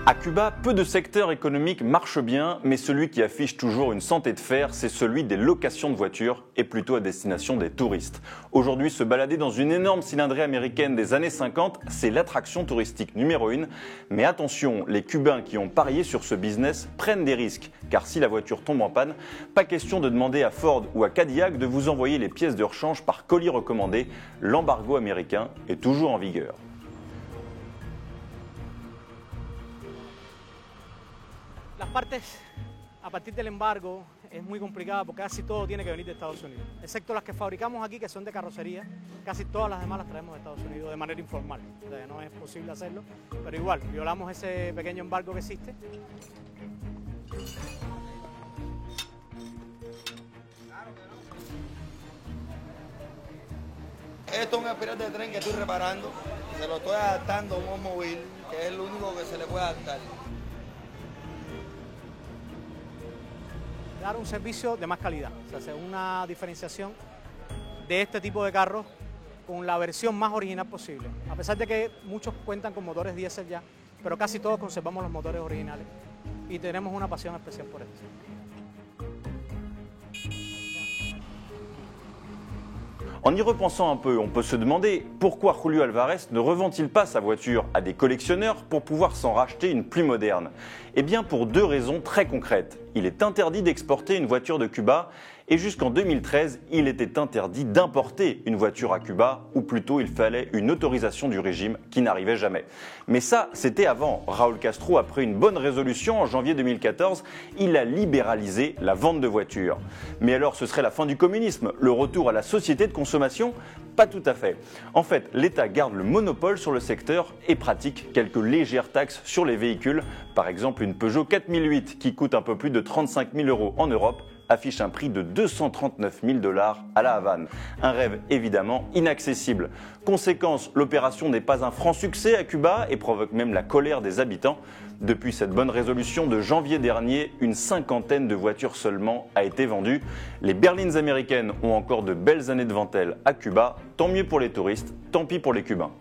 À Cuba, peu de secteurs économiques marchent bien, mais celui qui affiche toujours une santé de fer, c'est celui des locations de voitures et plutôt à destination des touristes. Aujourd'hui, se balader dans une énorme cylindrée américaine des années 50, c'est l'attraction touristique numéro 1. Mais attention, les Cubains qui ont parié sur ce business prennent des risques, car si la voiture tombe en panne, pas question de demander à Ford ou à Cadillac de vous envoyer les pièces de rechange par colis recommandé. L'embargo américain est toujours en vigueur. Las partes, a partir del embargo, es muy complicado porque casi todo tiene que venir de Estados Unidos. Excepto las que fabricamos aquí, que son de carrocería, casi todas las demás las traemos de Estados Unidos de manera informal. O sea, no es posible hacerlo, pero igual, violamos ese pequeño embargo que existe. Esto es un espiral de tren que estoy reparando, se lo estoy adaptando a un automóvil, que es lo único que se le puede adaptar. Dar un servicio de más calidad, o sea, hacer una diferenciación de este tipo de carros con la versión más original posible. A pesar de que muchos cuentan con motores diésel ya, pero casi todos conservamos los motores originales y tenemos una pasión especial por esto. En y repensant un peu, on peut se demander pourquoi Julio Alvarez ne revend-il pas sa voiture à des collectionneurs pour pouvoir s'en racheter une plus moderne? Eh bien pour deux raisons très concrètes. Il est interdit d'exporter une voiture de Cuba et jusqu'en 2013, il était interdit d'importer une voiture à Cuba, ou plutôt il fallait une autorisation du régime qui n'arrivait jamais. Mais ça, c'était avant. Raúl Castro a pris une bonne résolution en janvier 2014, il a libéralisé la vente de voitures. Mais alors ce serait la fin du communisme, le retour à la société de consommation? Pas tout à fait. En fait, l'État garde le monopole sur le secteur et pratique quelques légères taxes sur les véhicules. Par exemple, une Peugeot 4008 qui coûte un peu plus de 35 000 € en Europe affiche un prix de 239 000 $ à La Havane. Un rêve évidemment inaccessible. Conséquence, l'opération n'est pas un franc succès à Cuba et provoque même la colère des habitants. Depuis cette bonne résolution de janvier dernier, une cinquantaine de voitures seulement a été vendue. Les berlines américaines ont encore de belles années devant elles à Cuba. Tant mieux pour les touristes, tant pis pour les Cubains.